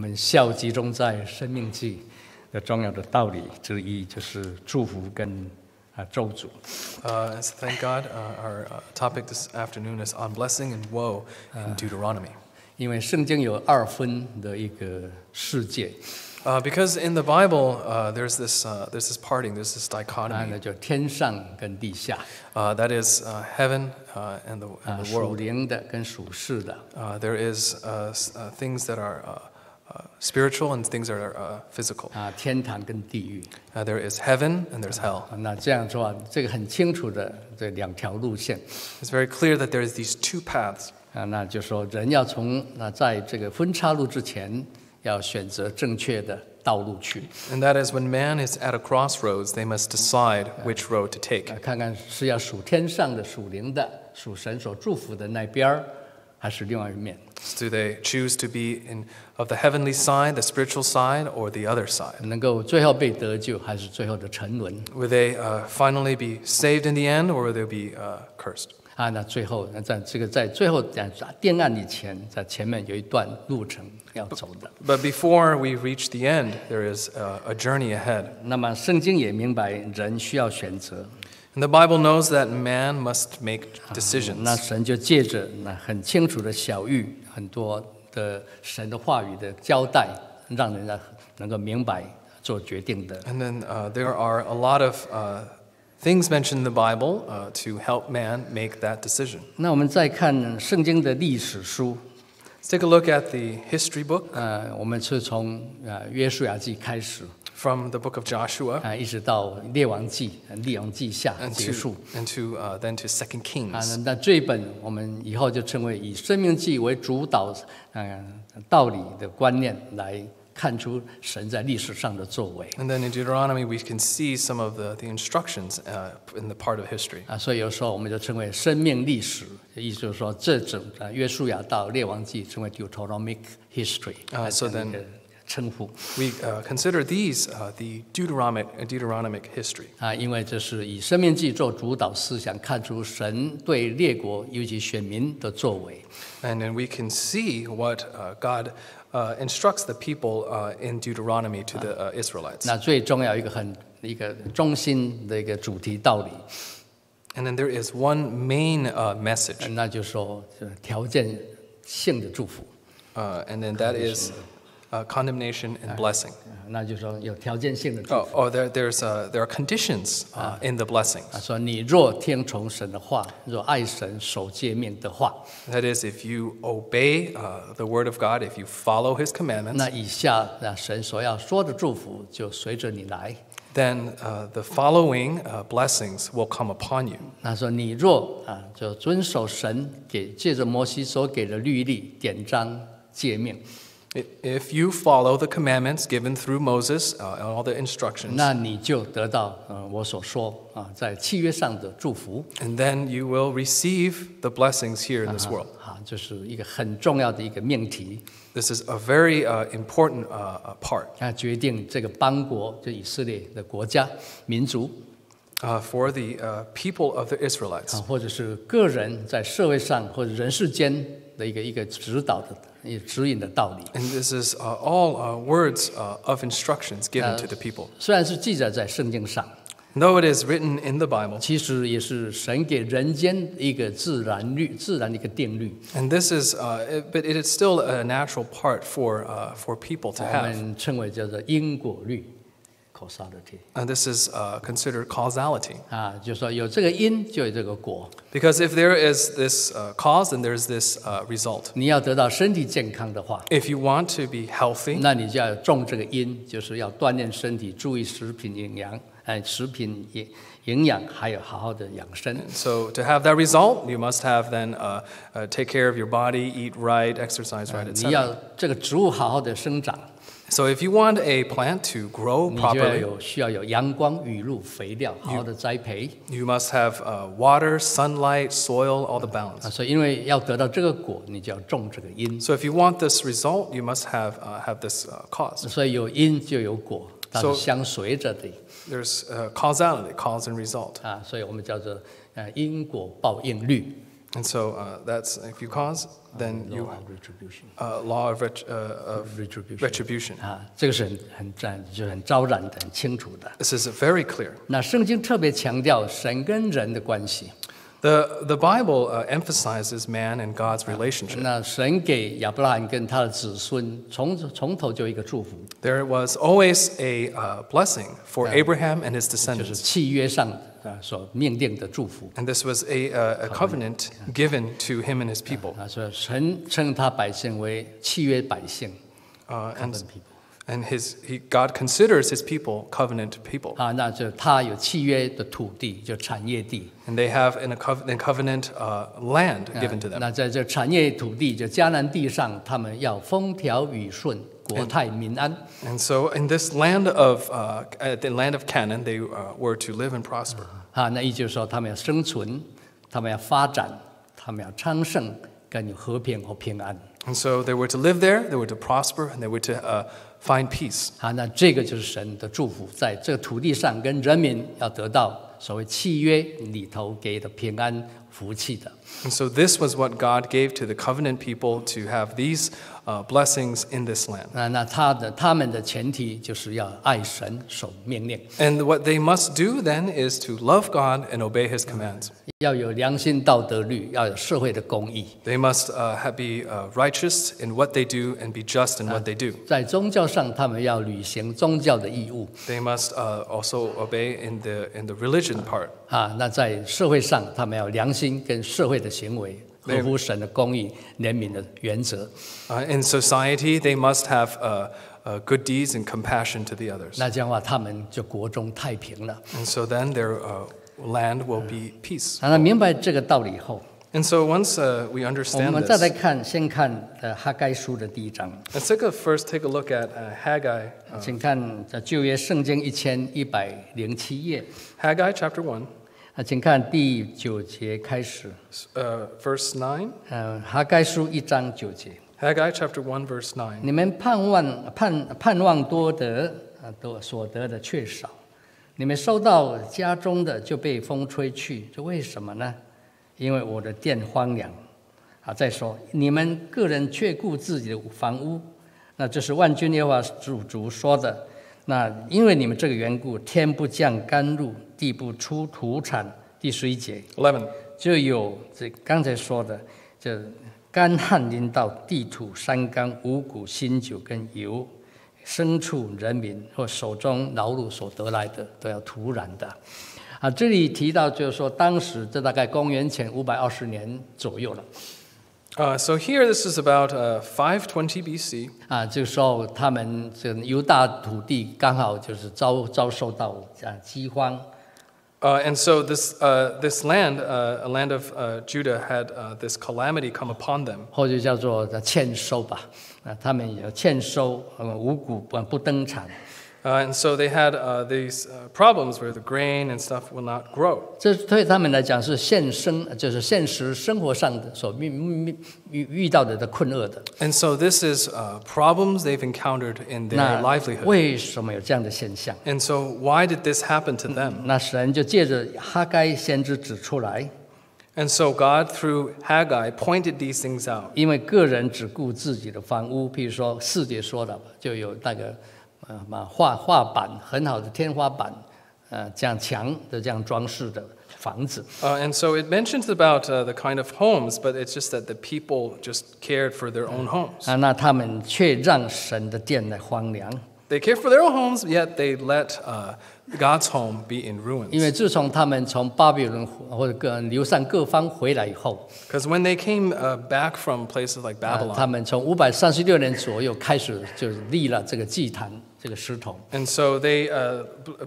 们笑集中在生命记的重要的道理之一，就是祝福跟咒诅。So thank God, our topic this afternoon is on blessing and woe in Deuteronomy. 因为圣经有二分的一个世界， Because in the Bible, there's this parting, there's this 那 dichotomy. 就天上跟地下， That is heaven and the 属 world. 灵的跟属世的。 There is things that are spiritual and things that are physical. 天堂跟地狱。 There is heaven and there's hell. 那这样说，这个很清楚的这两条路线。 It's very clear that there is these two paths. 那就说人要在这个分岔路之前，要选择正确的道路去。 And that is when man is at a crossroads, they must decide which road to take. 看看是要属天上的、属灵的、属神所祝福的那边儿，还是另外一面。 Do they choose to be of the heavenly side, the spiritual side, or the other side? 能够最后被得救，还是最后的沉沦？ Will they finally be saved in the end, or will they be cursed? 那最后在最后定案以前，在前面有一段路程要走的。 But before we reach the end, there is a journey ahead. 那么圣经也明白人需要选择。 And the Bible knows that man must make 那 decisions. 神就借着很清楚的小喻，很多的神的话语的交代，让人家能够明白做决定的。 And then there are a lot of things mentioned in the Bible to help man make that decision. 那我们再看圣经的历史书， Let's take a look at the history book 我们是从约书亚记开始， from the book of Joshua 一直到列王记下 and 结束。 then to 2 Kings. 那这一本我们以后就称为以生命记为主导，道理的观念来看出神在历史上的作为。 And then in Deuteronomy, we can see some of the instructions in the part of history. 所以有时候我们就称为生命历史，意思就是说这整约书亚到列王记称为 Deuteronomic history， so 这样 then 的一个称呼。 We consider these the Deuteronomic history. 因为这是以生命记做主导思想，看出神对列国尤其选民的作为。 And then we can see what God instructs the people in Deuteronomy to the Israelites. 那最重要一个中心的一个主题道理， And then there is one main message, 那就是说条件性的祝福。 and then that is condemnation and blessing. 那就是说有条件性的祝福。There are conditions in the blessings. 说你若听从神的话，若爱神守诫命的话， That is, if you obey the word of God, if you follow His commandments, 那以下神所要说的祝福就随着你来。 then the following blessings will come upon you. 那说你若就遵守神借着摩西所给的律例、典章、诫命， If you follow the commandments given through Moses and all the instructions, 那你就得到我所说在契约上的祝福。 and then you will receive the blessings here in this world. 这是一个很重要的一个命题。 This is a very important part 决定这个邦国，就以色列的国家、民族， for the people of the Israelites. 或者是个人在社会上或者人世间的一个指导的、指引的道理。 And this is all words of instructions given to the people. 虽然是记载在圣经上， Though it is written in the Bible, 其实也是神给人间一个自然的一个定律。 and this is, but it is still a natural part for people to 我 have. 们称为叫做因果律 （causality）。 And this is considered causality. 就是说有这个因就有这个果。 Because if there is this cause, then there's this result. 你要得到身体健康的话， If you want to be healthy, 那你就要种这个因，就是要锻炼身体，注意食品营养，还有好好的养生。 so to have that result, you must have then take care of your body, eat right, exercise right, 你 etc. 要这个植物好好的生长， So if you want a plant to grow 你就要 properly, 需要有阳光、雨露、肥料，好好的栽培。 you must have water, sunlight, soil, all the balance. 所以因为要得到这个果，你就要种这个因。 So if you want this result, you must have this cause. 所以有因就有果，它是 So- 相随着的。 There's causality, cause and result. 所以我们叫做因果报应律。And so that's if you cause, then you law of retribution. 这个是就很昭然的、很清楚的。This is very clear. 那圣经特别强调神跟人的关系。The Bible emphasizes man and God's relationship. 那神给亚伯拉罕跟他的子孙从头就一个祝福。There was always a blessing for Abraham and his 就是 descendants. 契约上所命定的祝福。And this was a covenant given to him and his people. 所以神称他百姓为契约百姓。And God considers his people covenant people. 那就他有契约的土地，就产业地。And they have a covenant land given to them. 那在这产业土地，就迦南地上，他们要风调雨顺，国泰民安。And so in this land of the land of Canaan, they were to live and prosper. 那意思就是说，他们要生存，他们要发展，他们要昌盛，跟有和平和平安。And so they were to live there, they were to prosper, and they were to find peace. 那这个就是神的祝福，在这个土地上跟人民要得到所谓契约里头给的平安福气的。And so this was what God gave to the covenant people to have these blessings in this land. 那他们的前提就是要爱神，守命令。And what they must do then is to love God and obey His commands. 要有良心道德律，要有社会的公义。They must be righteous in what they do and be just in what they do. 在宗教上，他们要履行宗教的义务。They must also obey in the religion part. 那在社会上，他们要良心跟社会的行为合乎神的公义、怜悯的原则。In society, they must have good deeds and compassion to the others. 那这样的话，他们就国中太平了。And so then their land will be peace. 那明白这个道理以后， And so once we 我 understand 们再来 this, 先看哈该书的第1章。 let's first take a look at Haggai. 请看旧约圣经1107页。 Haggai chapter 1, 请看第9节开始。 verse 9. 哈该书1章9节。 Haggai chapter 1, verse 9. 你们盼望多得，所得的却少；你们收到家中的就被风吹去，这为什么呢？因为我的殿荒凉。再说你们个人却顾自己的房屋，那这是万军耶和华主说的。那因为你们这个缘故，天不降甘露，地不出土产。第11节 11. 就有这刚才说的，这干旱临到地土、山冈、五谷、新酒跟油，牲畜、人民或手中劳碌所得来的，都要土壤的。这里提到就是说，当时这大概公元前520年左右了。So here, this is about 520 BC. 这个时候他们这个犹大土地刚好就是遭受到饥荒。And so this land, a land of Judah, had this calamity come upon them. 或者叫做欠收吧。他们有欠收，五谷不登产。And so they had these problems where the grain and stuff will not grow. 这对他们来讲是就是现实生活上的所遇到的困厄的。And so this is problems they've encountered in their livelihood. 为什么有这样的现象？ And so why did this happen to them? 那神就借着哈该先知指出来。And so God, through Haggai, pointed these things out. 因为个人只顾自己的房屋，譬如说4节说的，就有那个画板很好的天花板，这样墙的这样装饰的房子。And so it mentions about the kind of homes, but it's just that the people just cared for their own homes. 那他们却让神的殿来荒凉。They cared for their own homes, yet they let God's home be in ruins. 因为自从他们从巴比伦或者流散各方回来以后， Because when they came back from places like 他 Babylon, 们从536年左右开始就立了这个祭坛，这个石头。 and so they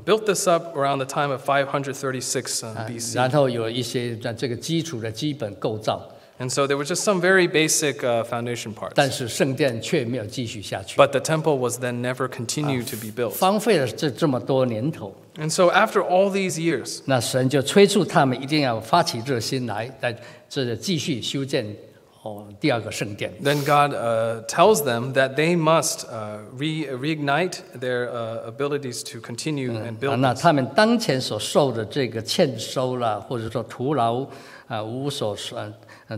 built this up around the time of 536 BC. 然后有一些这个基础的基本构造。 And so there were just some very basic foundation parts. 但是圣殿却没有继续下去， But the temple was then never continued to be built. 荒废了这么多年头。 And so after all these years, 那神就催促他们一定要发起热心来，这继续修建第2个圣殿。 then God tells them that they must reignite their abilities to continue and build. 那他们当前所受的这个欠收啦，或者说徒劳无所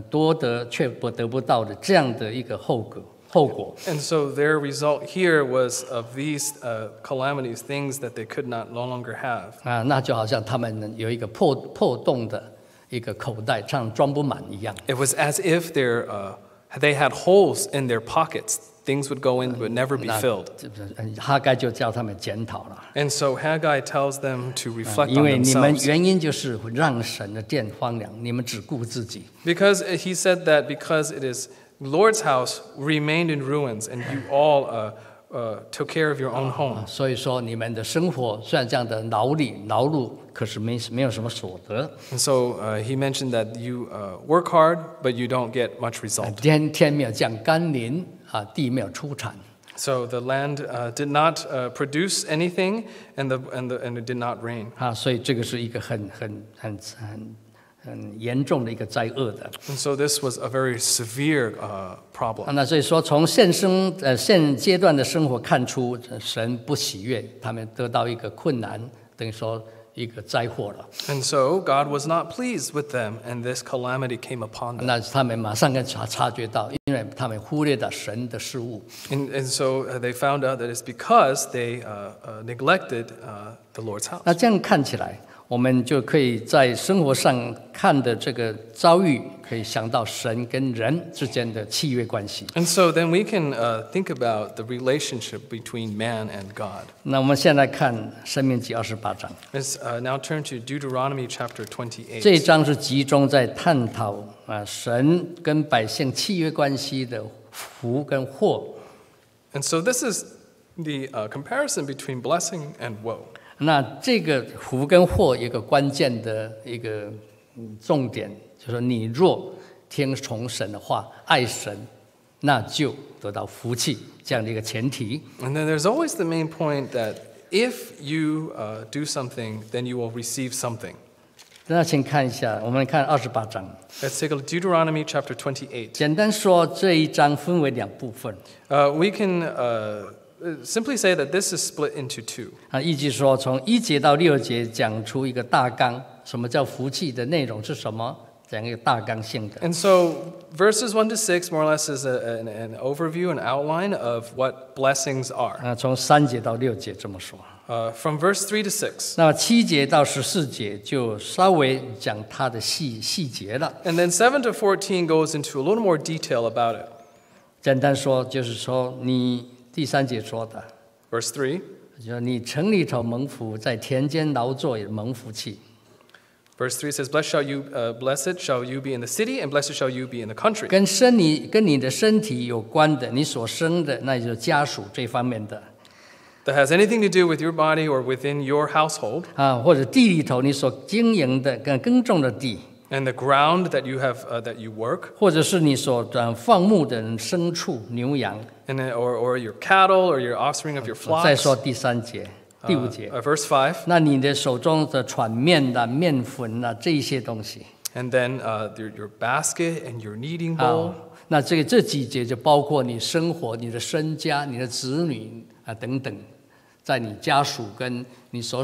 多得却得不到的这样的一个后果。 And so their result here was of these calamities, things that they could not no longer have. 那就好像他们有一个破洞的一个口袋，这样装不满一样。 It was as if they had holes in their pockets. Things would go in but never be filled. 哈该就叫他们检讨了， And so Haggai tells them to reflect 因 on 为你们 themselves. 原因就是让神的殿荒凉，你们只顾自己。 Because he said that because it is Lord's house remained in ruins and you all took care of your own home. 所以说你们的生活虽然这样的劳碌，可是没有什么所得。 And so he mentioned that you work hard, but you don't get much result. 天没有降甘霖地没有出产。 So the land did not produce anything, and it did not rain. 所以这个是一个很严重的一个灾厄的。 And so this was a very severe problem. 那所以说，从现阶段的生活看出，神不喜悦，他们得到一个困难，等于说一个灾祸了。 And so God was not pleased with them, and this calamity came upon them. 那他们马上察觉到，因为他们忽略了神的事物。 And so they found out that it's because they neglected the Lord's house. 那这样看起来，我们就可以在生活上看的这个遭遇，可以想到神跟人之间的契约关系。 And so then we can think about the relationship between man and God. 那我们现在看申命记28章， Let's now turn to Deuteronomy chapter 这一 28. 章是集中在探讨神跟百姓契约关系的福跟祸。 And so this is the comparison between blessing and woe. 那这个福跟祸有一个关键的一个重点，就是说你若听从神的话，爱神，那就得到福气这样的一个前提。 And then there's always the main point that if you do something, then you will receive something. 那请看一下，我们看28章。 Let's take a look at Deuteronomy chapter 28. 简单说，这一章分为2部分。 We can simply say that this is split into two. 意即说，从1节到6节讲出一个大纲，什么叫福气的内容是什么，讲一个大纲性的。 And so verses 1 to 6 more or less is an overview, an outline of what blessings are. 从3节到6节这么说。 From verse 3 to 6. 那么7节到14节就稍微讲它的细节了。 And then 7 to 14 goes into a little more detail about it. 简单说，就是说你第3节说的， Verse 3. 就是你城里头蒙福，在田间劳作也蒙福气。 Verse 3 says, Blessed shall you be in the city, and blessed shall you be in the country. 跟你的身体有关的，你所生的，那就是家属这方面的。 That has anything to do with your body or within your household. 或者地里头你所经营的、耕种的地， And the ground that you have that you work. 或者是你所放牧的牲畜、牛羊。 And then, or your cattle or your offspring of your 再 flocks. 说第3节、第5节， Verse 5. 那你的手中的船面啦、面粉啦这一些东西。 And then your basket and your kneading bowl. 那这几节就包括你生活、你的身家、你的子女等等，在你家属跟你所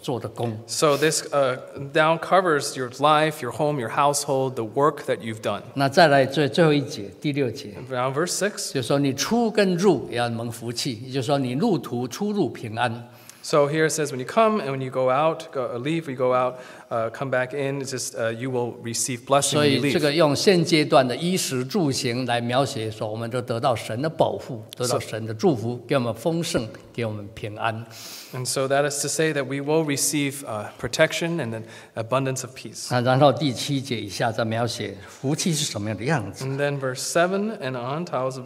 做的工。 So this now covers your life, your home, your household, the work that you've done. 那再来最后一节，第6节， Now verse 6. 就说你出跟入也要蒙福气，也就是说你路途出入平安。 So here it says, when you come and when you go out, leave, you go out, come back in, it's just you will receive blessing 所 when 以 you 这 leave. 个用现阶段的衣食住行来描写说，我们都得到神的保护，得到神的祝福，给我们丰盛，给我们平安。 And so that is to say that we will receive protection and an abundance of peace. 然后第7节以下再描写福气是什么样的样子。 And then verse 7 and on tells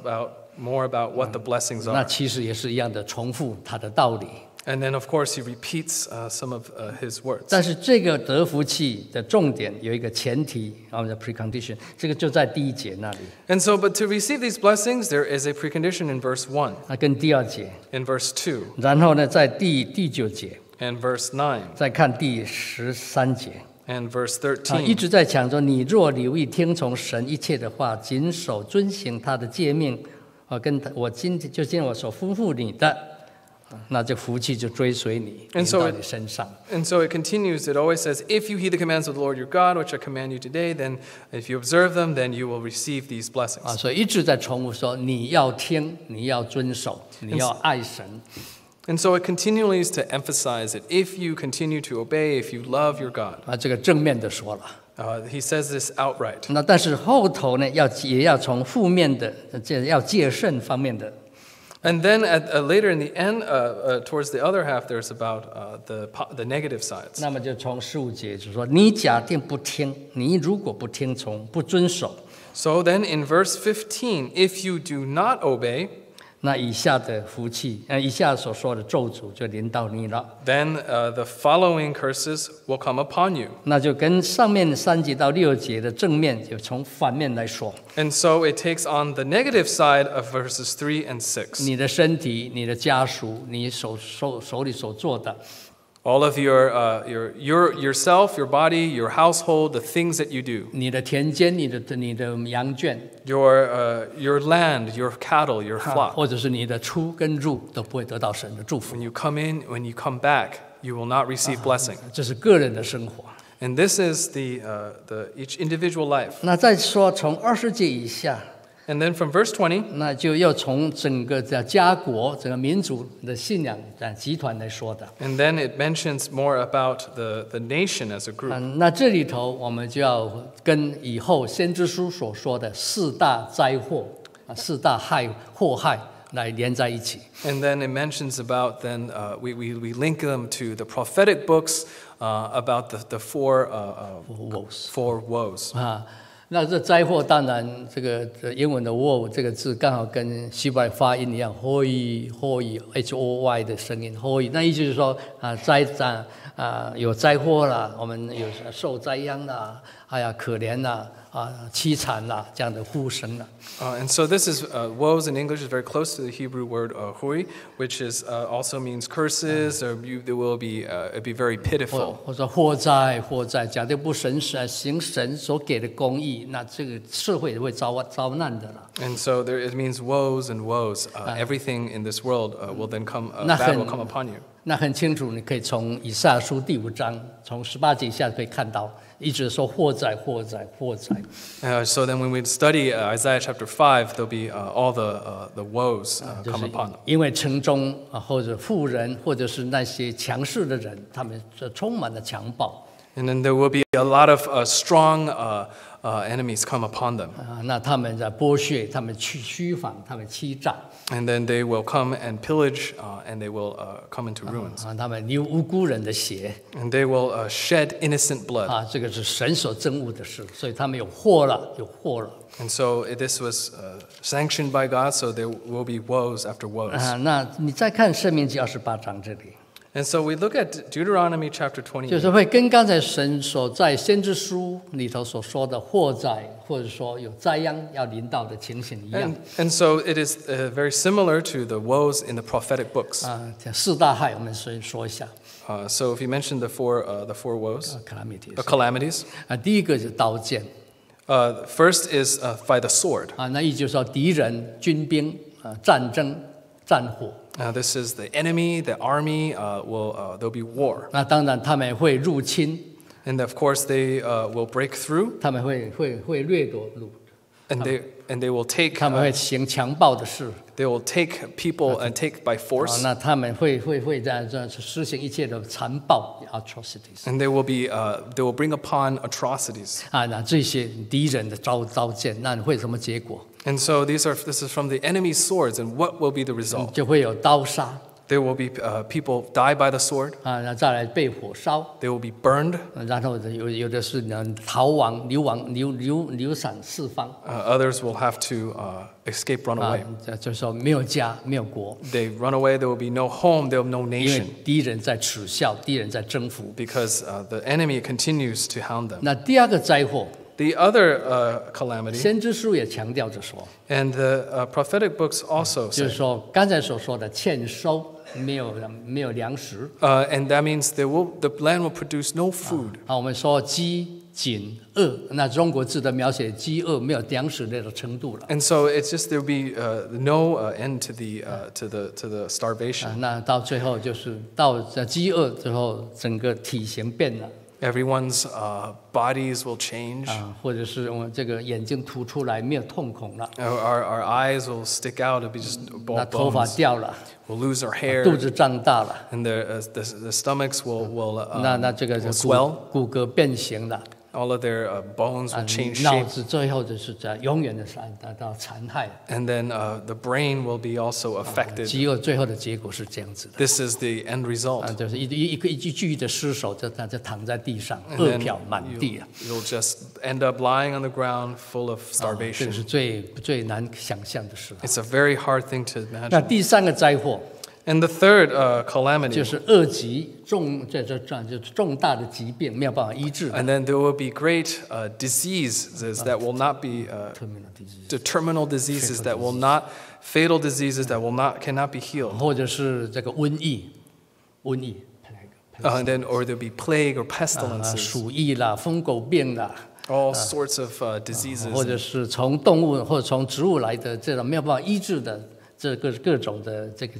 more about what the blessings 那 are. 其实也是一样的重复它的道理。 And then, of course, he repeats some of his words. 但是这个得福气的重点有一个前提，我们的 precondition， 这个就在第1节那里。 And so, but to receive these blessings, there is a precondition in verse 1, 跟第2节， in verse 2, 然后呢，在第9节， and verse 9, 再看第13节。 and verse 一 13. 直在讲说，你若留意听从神一切的话，谨守遵行他的诫命，跟今天我所吩咐你的，那这福气就追随你， And 临 so 到 it- 你身上。 And so it continues, it always says, if you heed the commands of the Lord your God, which I command you today, then if you observe them, then you will receive these blessings. 所以一直在重复说，你要听，你要遵守，你要爱神。 And so it continues to emphasize that if you continue to obey, if you love your God, 这个正面的说了。 he says this outright. 那但是后头呢，也要从负面的，要戒慎方面的。 And then later in the end, towards the other half, there's about the negative sides. 那么就从15节就说，你假定不听，你如果不听从，不遵守， So then in verse 15, if you do not obey, 那以下的福气，以下所说的咒诅就临到你了。 then the following curses will come upon you. 那就跟上面3节到6节的正面，就从反面来说， And so it takes on the negative side of verses 3 and 6. 你的身体、你的家属、你手里所做的， All of yourself, your body, your household, the things that you do, 你的田间、你的羊圈， your land, your cattle, your flock. 或者是你的出跟入，都不会得到神的祝福 When。you come in, when you come back, you will not receive blessing. 这是个人的生活。 And this is the each individual life. 那再说从20节以下， And then from verse 20, 那就要从整个家国、整个民族的信仰集团来说的。 and then it mentions more about the nation as a group. 那这里头我们就要跟以后先知书所说的4大灾祸、4大祸害来连在一起。 And then it mentions about then we link them to the prophetic books about the four woes. 那这灾祸当然，这个英文的 woe 这个字刚好跟希伯来发音一样 ，hoy h o y 的声音 hoy， 那意思就是说有灾祸啦，我们有受灾殃啦，可怜啦，凄惨啦，这样的呼声啦。 And so this is woes in English is very close to the Hebrew word hui, which is also means curses, or there will be it'd be very pitiful. 或者祸灾，假定不行神所给的公义，那这个社会也会遭难的啦。 And so it means woes and woes. Everything in this world will then come, bad will come upon you. 那很清楚，你可以从以赛亚书第5章，从18节以下可以看到，一直说祸灾。 So then when we study Isaiah chapter 5, there'll be all the woes come upon them. 因为城中或者富人，或者是那些强势的人，他们充满了强暴。 And then there will be a lot of strong enemies come upon them. 那他们在剥削，他们虚仿，他们欺诈。 And then they will come and pillage, and they will come into ruins. 他们流无辜人的血。 And they will shed innocent blood. 这个是神所憎恶的事，所以他们有祸了。 And so this was sanctioned by God, so there will be woes after woes. 那你再看申命记28章这里。 And so we look at Deuteronomy chapter 就 28. 是会跟刚才神所在先知书里头所说的祸灾，或者说有灾殃要临到的情形一样。 And so it is very similar to the woes in the prophetic books. 4大害我们先说一下。 So if you mention the four woes, calamities. 第一个是刀剑。 First is by the sword. 那意思就是说敌人、军兵、战争、战火。 This is the enemy, the army. There'll be war. 那当然他们会入侵。 And of course they will break through. 他们会掠夺。 And they will take. 他们会行强暴的事。 They will take people and take by force. 那他们会在施行一切的残暴 atrocities。 And they will bring upon atrocities. 那这些敌人的刀剑，那会什么结果？ And so this is from the enemy's swords, and what will be the result? 就会有刀杀。 There will be people die by the sword. 那再来被火烧。 They will be burned. 然后有的是逃亡、流散四方。 Others will have to escape, run away. 就是说没有家，没有国。 They run away. There will be no home. There will be no 因为 nation 敌人在耻笑，敌人在征服。 because the enemy continues to hound them. 那第二个灾祸， The other calamity, 先知书也强调着说， and the prophetic books also 就 say, 是说刚才所说的欠收，没有粮食。 and that means the land will produce no food. 我们说饥馑饿，那中国字的描写饥饿没有粮食那种程度了。And so it's just there will be no end to the starvation. 那到最后就是到饥饿之后，整个体型变了。Everyone's bodies will change. 或者是我们这个眼睛凸出来没有瞳孔了。Our eyes will stick out. It'll be just 那头发 bones. 掉了。We'll lose our hair. 肚子胀大了。And the stomachs will 那这个 swell. 骨骼变形了。All of their bones will change 脑 shape. 子最后就是在永远的达到残害。And then the brain will be also affected. 饥饿最后的结果是这样子的。This is the end result. 就是一具的尸首就躺在地上，饿殍满地啊。You'll just end up lying on the ground full of 这个 starvation. 是最难想象的事。It's a very hard thing to 那 imagine. 第三个灾祸。And the third calamity. 就是恶疾就是重大的疾病没有办法医治。And then there will be great diseases that will not be the terminal diseases that will not fatal diseases that cannot be healed. 或者是这个瘟疫。And then or there'll be plague or pestilences. 鼠疫啦，疯狗病啦。All sorts of diseases. 或者是从动物或者从植物来的这种没有办法医治的。这各种的这个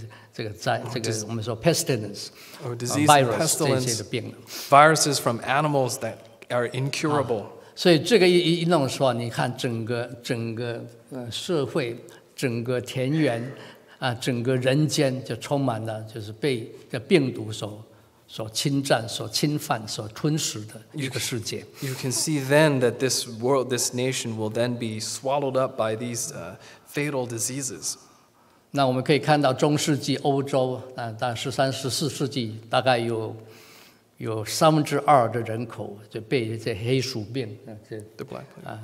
我们说 pestilence virus 这些的病了 viruses from animals that are incurable. 所以这个一弄说，你看整个社会、整个田园整个人间就充满了就是被这病毒所侵占、所侵犯、所吞噬的一个世界。You can see then that this world, this nation will then be swallowed up by these fatal diseases. 那我们可以看到中世纪欧洲大13、14世纪大概有2/3的人口就被这黑鼠病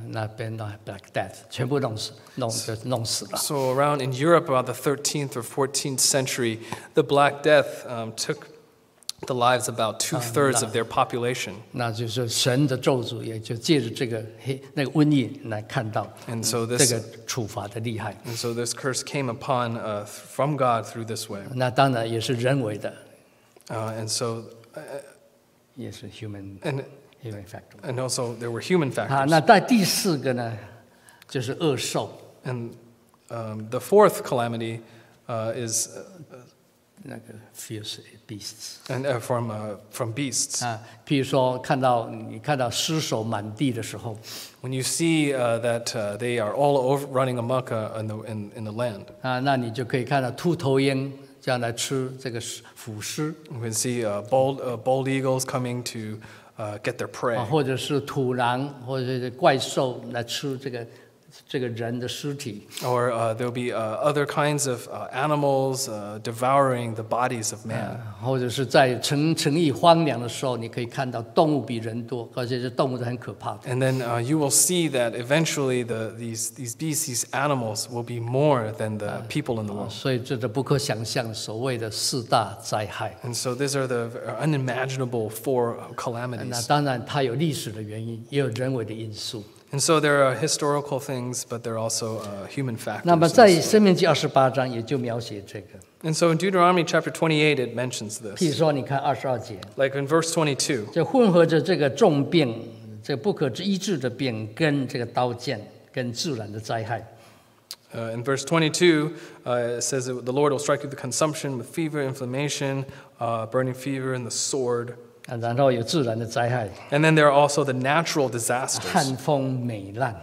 那边的 Black Death 全部弄死了。So around in Europe, about the 13th or 14th century, the Black Death took the lives about 2/3 of their population. 那就是神的咒诅，也就借着这个那个瘟疫来看到 And so 这个处罚的厉害。And so this curse came upon from God through this way. 那当然也是人为的。And so 也是 human factor. And also there were human factors. 那在第四个呢，就是恶兽。And the fourth calamity is 那个 fierce beasts. And from beasts. 譬如说你看到尸首满地的时候 When you see that they are all over running amok in the land. 那你就可以看到秃头鹰这样来吃这个腐尸 You can see bald eagles coming to get their prey. 或者是土狼或者是怪兽来吃这个人的尸体 Or there'll be other kinds of animals devouring the bodies of man. 或者是在城邑荒凉的时候，你可以看到动物比人多，而且这动物都很可怕的。And then you will see that eventually these beasts, these animals, will be more than the people in the world. 所以这是不可想象所谓的4大灾害。And so these are the unimaginable 4 calamities. 那当然，它有历史的原因，也有人为的因素。And so there are historical things, but there are also human factors. 那么在申命记28章也就描写这个。And so in Deuteronomy chapter 28, it mentions 譬 this. 如说，你看22节， Like in verse 22, 这混合着这个重病、这不可医治的病，跟这个刀剑、跟自然的灾害。in verse 22, it says that the Lord will strike you with consumption, with fever, inflammation, burning fever, and the sword. 然后有自然的灾害， And then there are also the natural disasters. 旱风美烂，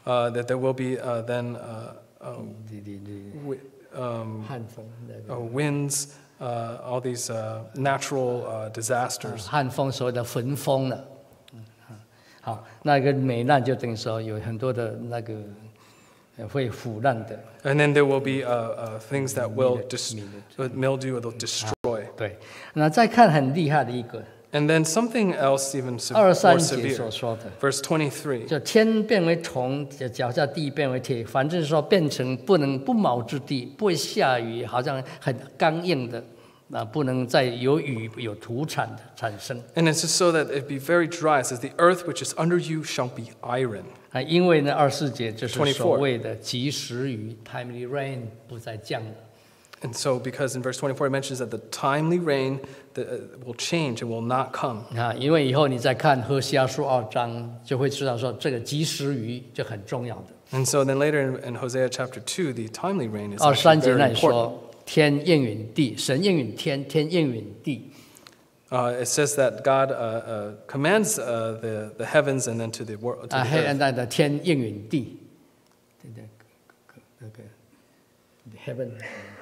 That there will be then 旱风那个 winds, all these natural disasters. 旱风所谓的焚风了。好，那个美烂就等于说有很多的那个会腐烂的。 And then there will be things that will mildew, will destroy. 对，那再看很厉害的一个。 And then something else even more 23节 severe. 所说的， Verse 23. 就天变为铜，脚下地变为铁，反正说变成不毛之地，不会下雨，好像很刚硬的，不能再有雨有土产的产生。 And it's just so that it be very dry. It says, the earth which is under you shall be iron. 因为呢，24节就是24所谓的及时雨 （timely rain） 不再降了。And so, because in verse 24 it mentions that the timely rain will change and will not come. 因为以后你再看何西阿书2章，就会知道说这个及时雨就很重要的。And so then later in Hosea chapter 2, the timely rain is 23 actually 节 very 那里 important. 说，天应允地，神应允天，天应允地。It says that God commands the heavens and then to the world. 那的天应允地，那个 heaven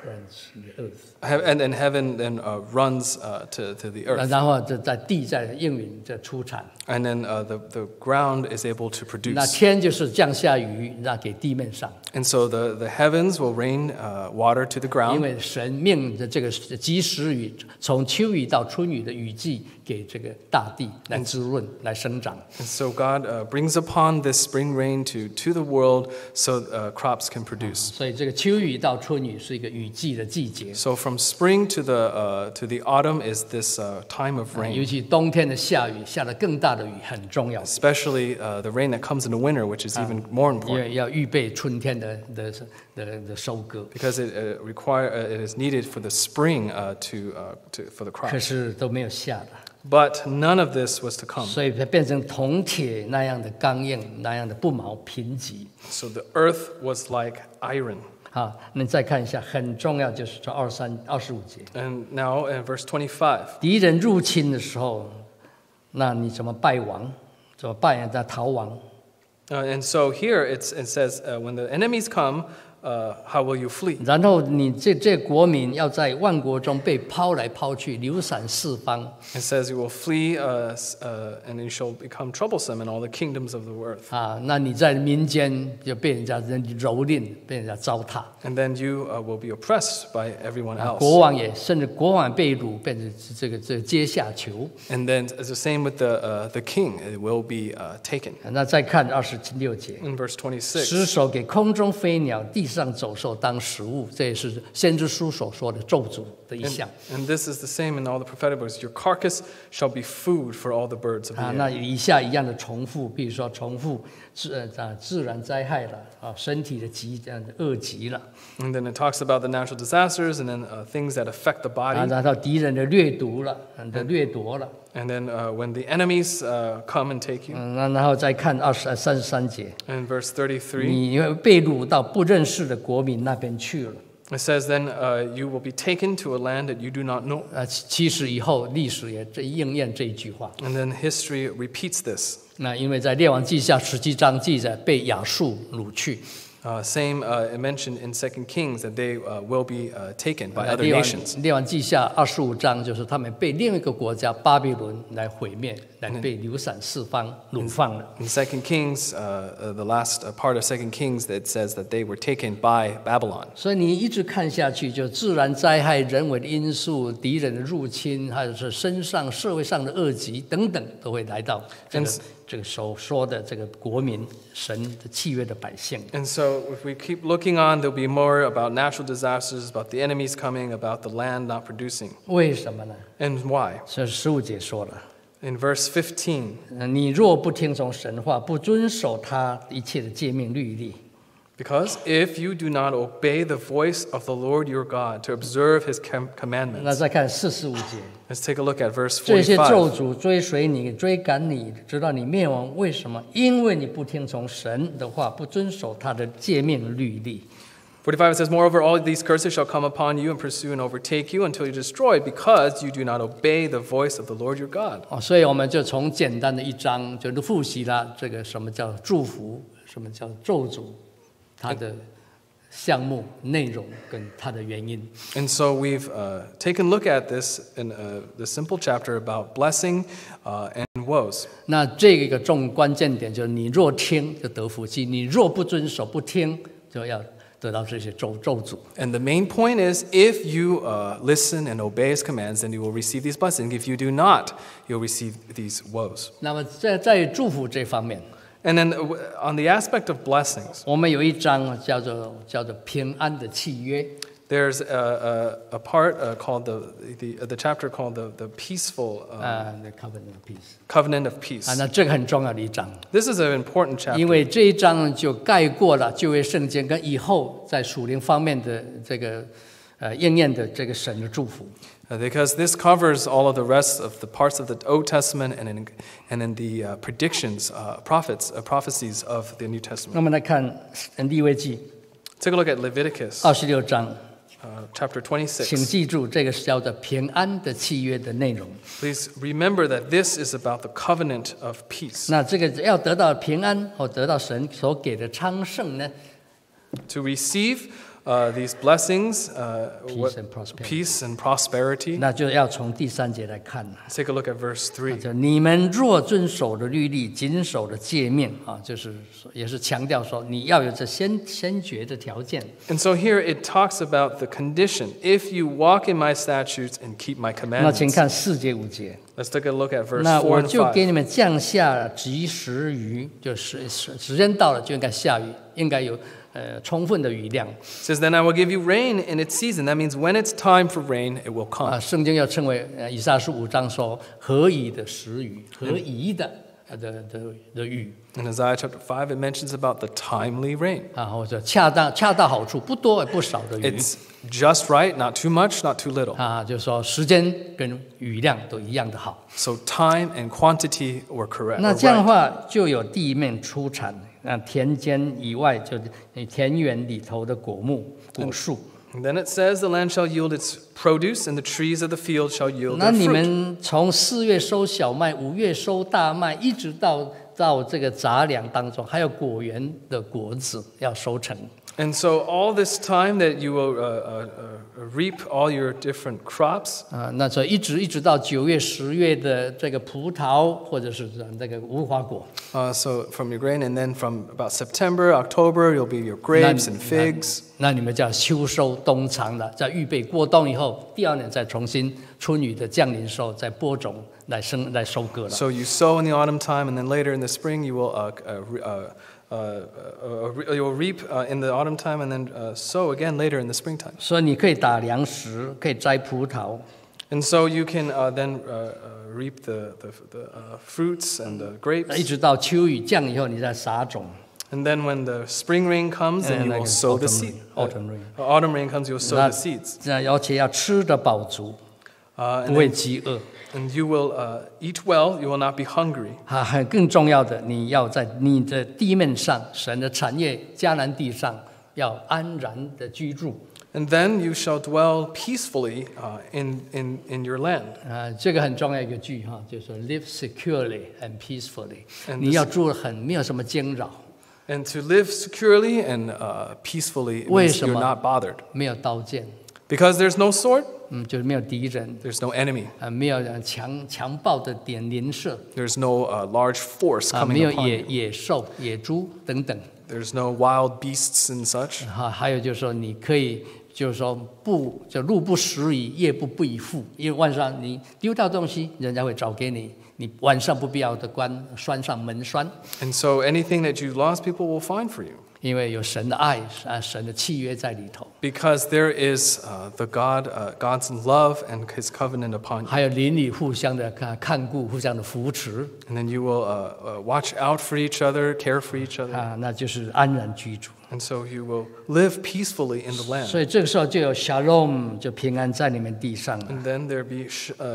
runs the earth， And then heaven then runs to the earth. 然后在地在应允这出产。And then the ground is able to 那 produce. 天就是降下雨，让给地面上。 And so the heavens will rain water to the 因 ground. 为神命的这个及时雨，从秋雨到春雨的雨季，给这个大地来滋润、来生长。 And so God brings upon this spring rain to the world so crops can produce. 所以这个秋雨到春雨是一个雨季的季节。 So from spring to the autumn is this time of 尤 rain. 其冬天的下雨，下了更大的雨很重要， Especially the rain that comes in the winter, which is even more 因 important 为要预备春天的收割。 because it is needed for the spring for the 可 crops. 是都没有下的， But none of this was to come. 所以变成铜铁那样的刚硬，那样的不毛贫瘠。 So the earth was like iron. 好，你再看一下，很重要就是这25节， And now in verse 25. 敌人入侵的时候，那你怎么败亡？怎么败人家逃亡？ And so here it says, when the enemies come, how will you flee? 然后你这国民要在万国中被抛来抛去，流散四方。 It says you will flee, and you shall become troublesome in all the kingdoms of the earth. 那你在民间就被人家蹂躏，被人家糟蹋。 And then you will be oppressed by everyone else. 国王甚至国王被掳，变成这个阶下囚。 And then it's the same with the king. It will be taken. 那再看26节， In verse 26. 失手给空中飞鸟、地上走兽当食物，这也是先知书所说的咒诅的一项。 And this is the same in all the prophetic books. Your carcass shall be food for all the birds of the 那 air. 以下一样的重复，比如说重复自然灾害了，身体的恶疾了， And then it talks about the natural disasters and then things that affect the body. 然后敌人的掠夺了，掠夺了。 And then when the enemies come and take you. 然后再看33节， In verse 33, 你会被掳到不认识的国民那边去了。 it says, then you will be taken to a land that you do not know. 其实以后历史也应验这一句话。 And then history repeats this. 那因为在列王记下17章记载被亚述掳去， Same mentioned in 2 Kings that they will be taken by other nations. 列王记下25章就是他们被另一个国家巴比伦来毁灭，来被流散四方掳放了。 In 2 Kings, the last part of 2 Kings, that says that they were taken by Babylon. 所以你一直看下去，就自然灾害、人为的因素、敌人的入侵，还有是身上、社会上的恶疾等等，都会来到这个所说的这个国民、神的契约的百姓。 And so if we keep looking on, there'll be more about natural disasters, about the enemies coming, about the land not producing. 为什么呢？ And why? 这15节说了。 In verse 15, 你若不听从神话，不遵守他一切的诫命律例， because if you do not obey the voice of the Lord your God to observe his 那 commandments. 再看45节， Let's take a look at verse 这些咒 45. 诅追随你，追赶你，直到你灭亡。为什么？因为你不听从神的话，不遵守他的诫命律例。 45 says, moreover, all these curses shall come upon you and pursue and overtake you until you destroy, because you do not obey the voice of the Lord your God. 所以我们就从简单的一章就复习了这个什么叫祝福，什么叫咒诅，它的项目、内容跟它的原因。 And so we've taken a look at this in the simple chapter about blessing and woes. 那这个关键点就是你若听就得福气，你若不遵守不听就要得到这些咒诅。 And the main point is, if you listen and obey his commands, then you will receive these blessings. If you do not, you'll receive these woes. 那么在祝福这方面， And then on the aspect of blessings, 我们有一章叫做平安的契约。 there's a part called the chapter called the peaceful The covenant of peace。 covenant of peace. 那这个很重要的一章， This is an important 因 chapter 为这一章就概括了旧约圣经跟以后在属灵方面的这个应验的这个神的祝福。Because this covers all of the rest of the parts of the Old Testament and in the predictions, prophecies of the New 那 Testament. 我们来看利未记 Take a look at Leviticus 26章， chapter 请 26. 记住这个是叫做平安的契约的内容。 Please remember that this is about the covenant of peace. 那这个要得到平安或得到神所给的昌盛呢， To receive these blessings, Peace and prosperity. peace and prosperity. 那就要从第3节来看了。 Let's take a look at verse 3. 就你们若遵守的律例，谨守的诫命啊，就是也是强调说你要有这先决的条件。 And so here it talks about the condition. If you walk in my statutes and keep my 那请 commandments. 看4节5节。 Let's take a look at verse 那 4我 and 就给 5. 你们降下及时雨，就是时间到了就应该下雨，应该有充分的雨量 It says, then I will give you rain in its season. That means when it's time for rain, it will 啊。 come. 圣经要称为以赛亚书5章说合宜的时雨，合宜的雨 In Isaiah chapter 5, it mentions about the timely rain. 啊，或者恰到好处，不多也不少的雨 It's just right, not too much, not too little. 啊，就是说时间跟雨量都一样的好。 So time and quantity were correct. 那 or 这样的 right. 话，就有地面出产，那田间以外，就是田园里头的果树。 And then it says, the land shall yield its produce, and the trees of the field shall yield 那 their 你 fruit. 们从4月收小麦，5月收大麦，一直到这个杂粮当中，还有果园的果子要收成。 And so all this time that you will reap all your different crops, 啊，那所以一直到9月、10月的这个葡萄或者是这个无花果。 so from your grain, and then from about September, October, you'll be your grapes and figs. 那你们叫秋收冬藏了，在预备过冬以后，第2年再重新春雨的降临时候，再播种来收割了。 So you sow in the autumn time, and then later in the spring you will you'll reap in the autumn time, and then sow again later in the springtime. 所以你可以打粮食，可以摘葡萄， And so you can then reap the fruits and the 一 grapes. 直到秋雨降以后，你再撒种。 And then when the spring rain comes, then you will sow the seed. Autumn rain. Autumn rain comes, you'll sow 那 the seeds. 而且要吃得饱足， And 不会饥饿。 And you will eat well, you will not be hungry. 还更重要的，你要在你的地面上，神的产业迦南地上，要安然的居住。 And then you shall dwell peacefully in your land. 这个很重要一个句哈，就是说 live securely and peacefully。 And 你要住得没有什么惊扰， And to live securely and peacefully means 为什么？ you're not bothered. 没有刀剑， Because there's no sword, 就是没有敌人， there's no enemy. 没有强暴的邻舍， There's no large force 没 coming 有 upon you. 野兽、野猪等等。 There's no wild beasts and such. 还有就是说，你可以就是说就路不拾遗，夜不以负，因为晚上你丢掉东西，人家会找给你，你晚上不必要的拴上门栓， And so anything that you lost, people will find for you. 因为有神的爱神的契约在里头， Because there is God's love and His covenant upon you. 还有邻里互相的看顾，互相的扶持 And then you will watch out for each other, care for each other. 那就是安然居住。 And so you will live peacefully in the land. 所以这个时候就有 shalom， 就平安在你们地上了， And then there be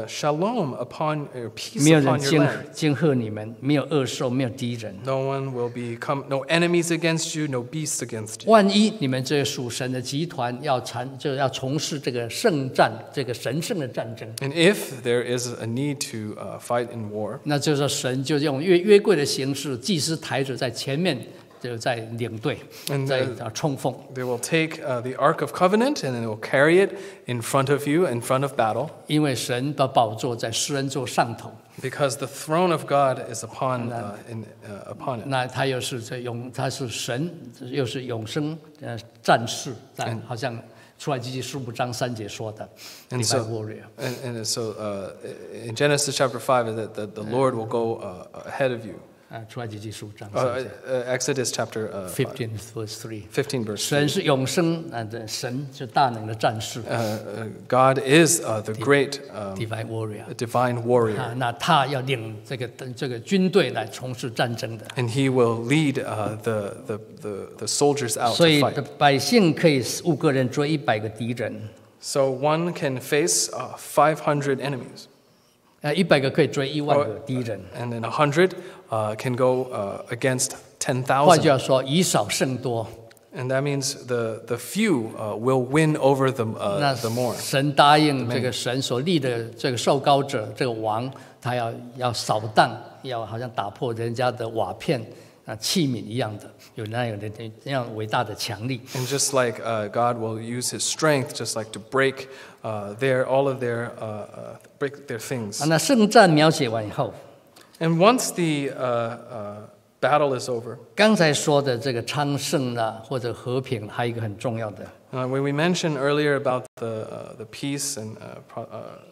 shalom upon peace 没有人 upon your land. 惊吓你们，没有恶兽，没有敌人。 No one will become no enemies against you, no beasts against you. 万一你们这个属神的集团要从事这个圣战，这个神圣的战争， And if there is a need to fight in war, 那就是说神就用约柜的形式，祭司抬着在前面，就在领队， And 在冲锋。 they will take the Ark of Covenant and they will carry it in front of you, in front of battle, 因为神的宝座在施恩座上头， because the throne of God is upon upon it. 那他他是神，又是永生战士，好像出来记15章3节说的 And ，divine so, warrior。 and so in Genesis chapter 5, that the Lord will go ahead of you. 出来记15章3节 Exodus chapter 15 verse 3。 15 verse 3. 神是永生的神，是大能的战士 God is the great ，divine warrior。 divine warrior, 那他要领这个军队来从事战争的， and He will lead the soldiers out 所 to 以 fight. 百姓可以5个人追100个敌人， So one can face 500 enemies. 100个可以追1万个敌人。And then 100 can go against 换句 10,000. 话说，以少胜多。 And that means the few will win over the 那 more. 神答应这个神所立的这个受膏者，这个王，他要扫荡，要好像打破人家的瓦片器皿一样的，有那样伟大的强力。 And just like God will use His strength, just like to break all of their break their things. 那圣战描写完以后， And once the battle is over, 刚才说的这个昌盛啦，或者和平，还有一个很重要的， when we mentioned earlier about the peace and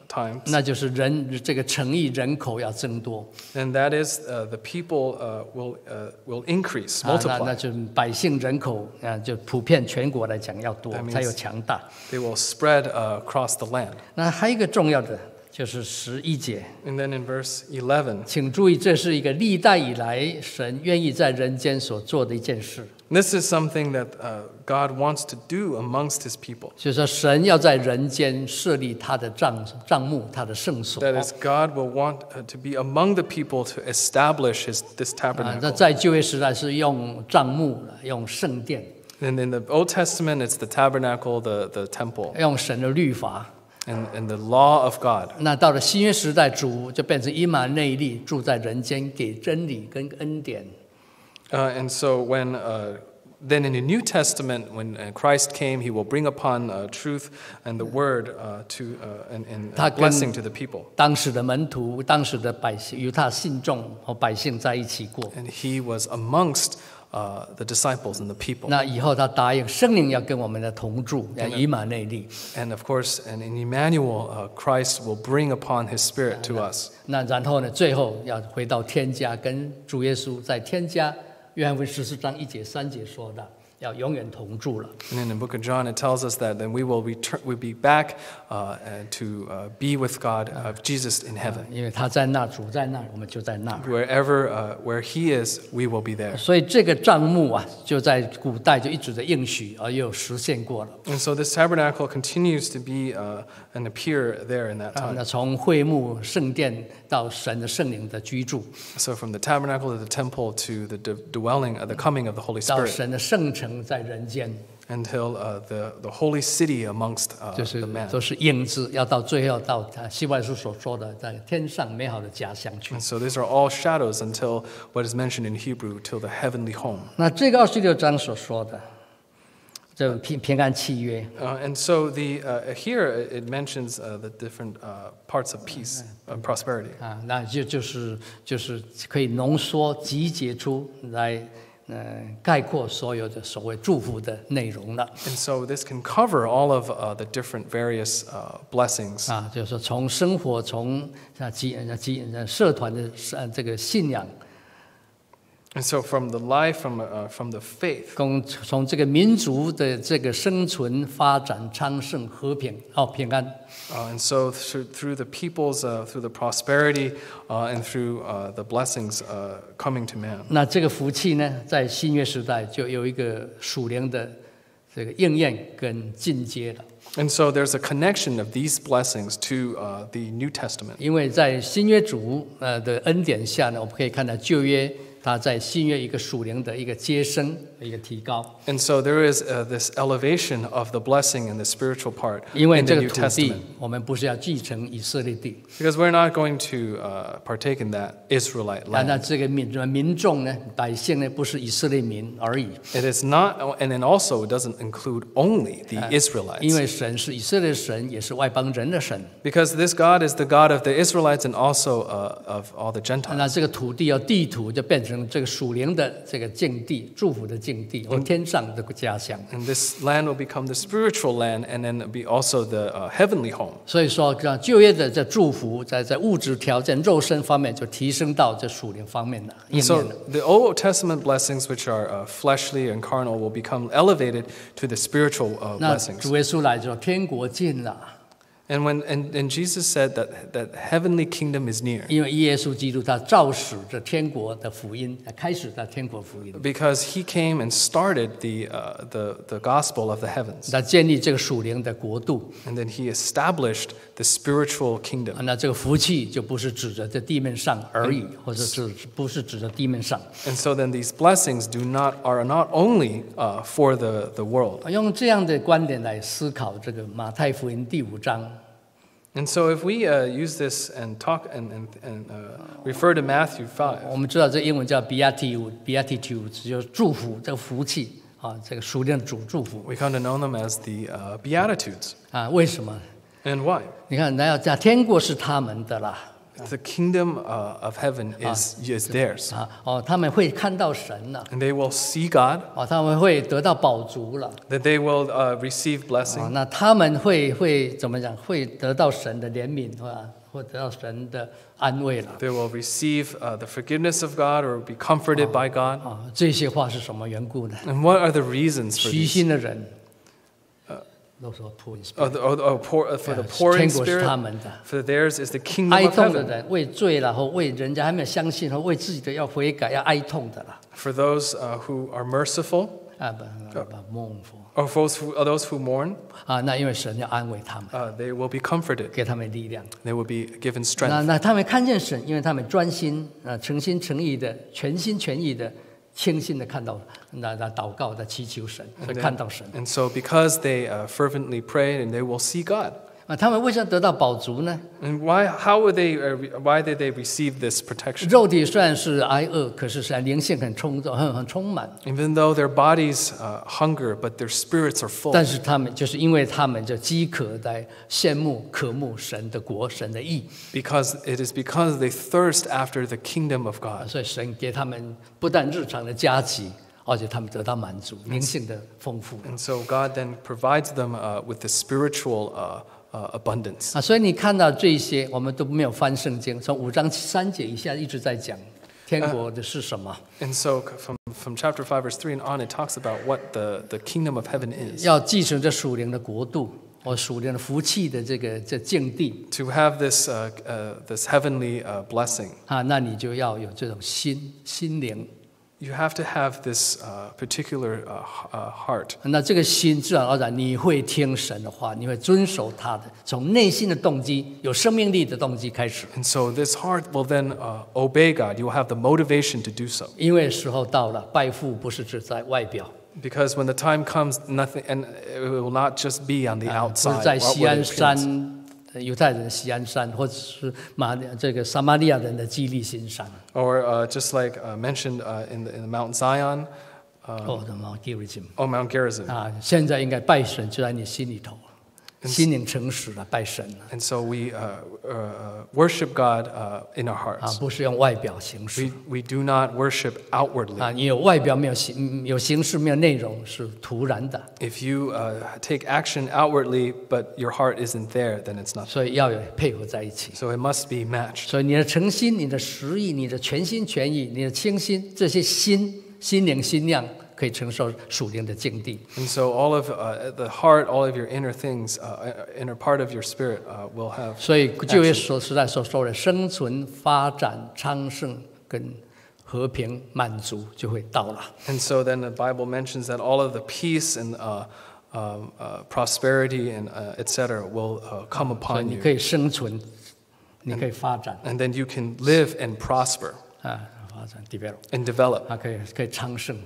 times, 那就是这个城邑人口要增多。 and that is the people will increase, 那 multiply. 就百姓人口就普遍全国来讲要多， That means 才有强大。 They will spread across the land. 那还有一个重要的就是11节。 And then in verse 11, 请注意，这是一个历代以来神愿意在人间所做的一件事， this is something that God wants to do amongst His people. 就是说神要在人间设立他的帐幕，他的圣所。 That is, God will want to be among the people to establish this 那 tabernacle. 在旧约时代是用帐幕，用圣殿， And in the Old Testament, it's the tabernacle, the temple, 用神的律法。 and the law of God. 那到了新约时代，主就变成以马内利，住在人间，给真理跟恩典。 And so then in the New Testament, when Christ came, He will bring upon truth and the word and blessing to the people. 当时的门徒、当时的百姓、犹太信众和百姓在一起过。 And He was amongst the disciples and the people. 那以后他答应圣灵要跟我们的同住，以马内利。 And of course, and in Emmanuel, Christ will bring upon His Spirit to us. 那然后呢，最后要回到天家，跟主耶稣在天家，约翰福音14章1节3节说的，要永远同住了。 And in the book of John, it tells us that then we will we'll be back to be with God, Jesus in heaven. 因为他在那，主在那，我们就在那。 Where He is, we will be there. 所以这个帐幕啊，就在古代就一直的应许，而又实现过了。 And so this tabernacle continues to be and appear there in that time. 那从会幕、圣殿到神的圣灵的居住， So from the tabernacle to the temple to the dwelling, the coming of the Holy 到 Spirit, 神的圣城在人间， until the holy city amongst 就是 the man. 都是影子，要到最后到希伯来书所说的，在天上美好的家乡去 And。so these are all shadows until what is mentioned in Hebrew, till the heavenly home. 那这个26章所说的，这平安契约， And so here it mentions the different parts of peace, prosperity. 那就是可以浓缩集结出来，概括所有的所谓祝福的内容了。 And so this can cover all of the different various blessings. 就是说从生活，从社团的这个信仰， And so from the life, from the faith, 从这个民族的这个生存、发展、昌盛、和平、平安。 and so through the people's, through the prosperity, and through the blessings coming to man. 那这个福气呢，在新约时代就有一个属灵的这个应验跟进阶了。 And so there's a connection of these blessings to the New Testament. 因为在新约主的恩典下呢，我们可以看到旧约它在新约一个属灵的一个接升、一个提高。 And so there is this elevation of the blessing and the spiritual part 因为 in 这 the 个 New 土地 Testament. 我们不是要继承以色列地， Because we're not going to partake in that Israelite 那 land. 这个民众呢，百姓呢，不是以色列民而已， It is not, and then also it doesn't include only the 因 Israelites. 为神是以色列神，也是外邦人的神。 Because this God is the God of the Israelites and also of all the Gentiles. 那这个土地地图就变成这个属灵的这个境地，祝福的境地，或天上的家乡。 And this land will become the spiritual land and then be also the heavenly home. 所以说，旧约的这祝福，在物质条件、肉身方面，就提升到这属灵方面的应 So 验了。 the Old Testament blessings, which are fleshly and carnal, will become elevated to the spiritual 那 blessings. 主耶稣来就说：“天国近了。” And Jesus said that heavenly kingdom is near. 因为耶稣基督他肇始着天国的福音，开始的天国福音。Because he came and started the gospel of the heavens. 他建立这个属灵的国度。And then he established the spiritual kingdom. 那这个福气就不是指着在地面上而已，或者是不是指着地面上。And so then these blessings are not only for the world. 用这样的观点来思考这个马太福音第5章。And so if we use this and talk and refer to Matthew 5, 我们知道这英文叫 beatitude， 就是祝福，这个福气啊，这个属灵的主祝福。we come to know them as the Beatitudes. 啊，为什么？ And why? 你看，那要讲天国是他们的啦。The kingdom of heaven is theirs. 他们会看到神了。And they will see God. 他们会得到饱足了。That they will receive blessing. 那他们会怎么讲？会得到神的怜悯，或得到神的安慰了。They will receive the forgiveness of God or be comforted by God. 这些话是什么缘故呢？ And what are the reasons for 虚 these? 心的人。都说 poor in spirit. For the poor in 天国是 spirit, 他们的。 for theirs is the kingdom 哀 of 痛的 heaven. 人，为罪了或为人家还没有相信，或为自己的要悔改，要哀痛的啦。For those who are merciful, 不mournful or those who mourn, 那因为神要安慰他们， they will be comforted. 给他们力量。 They will be given strength. 那他们看见神，因为他们专心诚心诚意的、全心全意的、倾心的看到那祷告的祈求神，会看到神。 And so because they fervently prayed, and they will see God. 他们为什么得到饱足呢？ And why did they receive this protection? 肉体虽然是挨饿，可是实际灵性很充满。 Even though their bodies hunger, but their spirits are full. 但是他们就是因为他们就饥渴在羡慕、渴慕神的国、神的义。 Because they thirst after the kingdom of God. 所以神给他们不但日常的加给，而且他们得到满足，灵性的丰富。 And so God then provides them with the spiritual abundance. 所以你看到这些，我们都没有翻圣经，从5章3节以下一直在讲天国的是什么。 And so from chapter 5 verse 3 and on, it talks about what the kingdom of heaven is. 要继承这属灵的国度，属灵的福气的这境地。 To have this heavenly blessing. 那你就要有这种心灵。 You have to have this particular heart. 那这个心自然而然你会听神的话，你会遵守他的，从内心的动机，有生命力的动机开始。 And so this heart will then obey God. You will have the motivation to do so. 因为时候到了，拜父不是只在外表。 Because when the time comes, nothing, and it will not just be on the 不是 outside. 在西安 outward appearance. 山，犹太人的西安山，或者是这个撒玛利亚人的基利心山。 Or just like mentioned in the Mount Zion. Mount Gerizim. Mount Gerizim. 现在应该拜神就在你心里头，心灵诚实了，拜神了。 And so we worship God in our hearts. 不是用外表形式。 We do not worship outwardly. 你有外表没有形式没有内容是徒然的。 If you take action outwardly, but your heart isn't there, then it's not. 所以要有配合在一起。 So it must be matched. 所以你的诚心、你的实意、你的全心全意、你的清心，这些心灵、心量可以承受属灵的境地。 And so all of the heart, all of your inner things, inner part of your spirit will have. 所以旧约时代所说的生存、发展、昌盛跟和平、满足就会到了。 And so then the Bible mentions that all of the peace and prosperity and etc. will come 所以 upon 你 you. 可以生存，你可以发展 And then you can live and prosper 发展 develop， and develop. 可以昌盛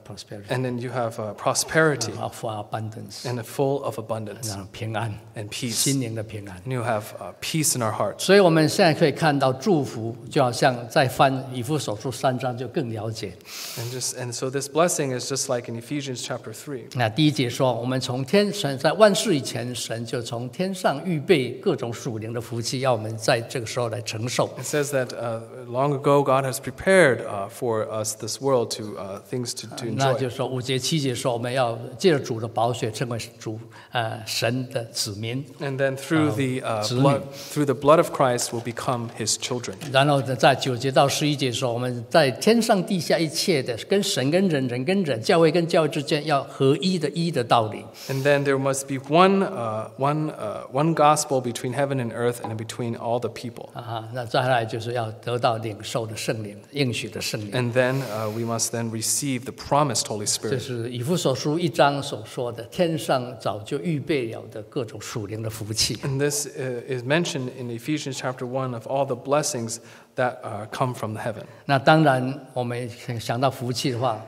prosperity， And then you have prosperity for abundance， and full of abundance 然后平安 and peace. 心灵的平安。 And you have peace in our hearts. 所以我们现在可以看到祝福，就好像在翻以弗所书3章就更了解。 And so this blessing is just like in Ephesians chapter 3. 那第1节说，我们从神在万事以前，神就从天上预备各种属灵的福气，要我们在这个时候来承受。 It says that long ago God has prepared for us this world to things things to 那 enjoy. 就是说5节7节说我们要借着主的宝血成为神的子民， And then through the blood of Christ will become his children. 然后在9节到11节说我们在天上地下一切的跟神跟人人跟人教会跟教会之间要合一的道理。 And then there must be one gospel between heaven and earth and between all the people. 那再来就是要得到领受的圣灵，应许的圣灵。 And then we must then receive the promised Holy 这 Spirit. 是以弗所书1章所说的，天上早就预备了的各种属灵的福气。 And this is mentioned in Ephesians chapter 1 of all the blessings that come from heaven. 那当然，我们想到福气的话，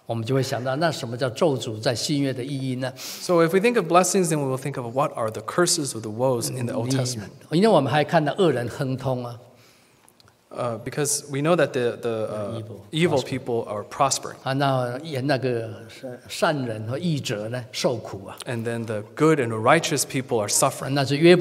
我们就会想到，那什么叫咒诅在新约的意义呢？ So if we think of blessings, then we will think of what are the curses or the woes in the Old Testament. 因为我们还看到恶人亨通啊。 Because we know that the evil people are prospering. 那个善人和义者呢受苦啊。 And then the good and righteous people are suffering. 那是约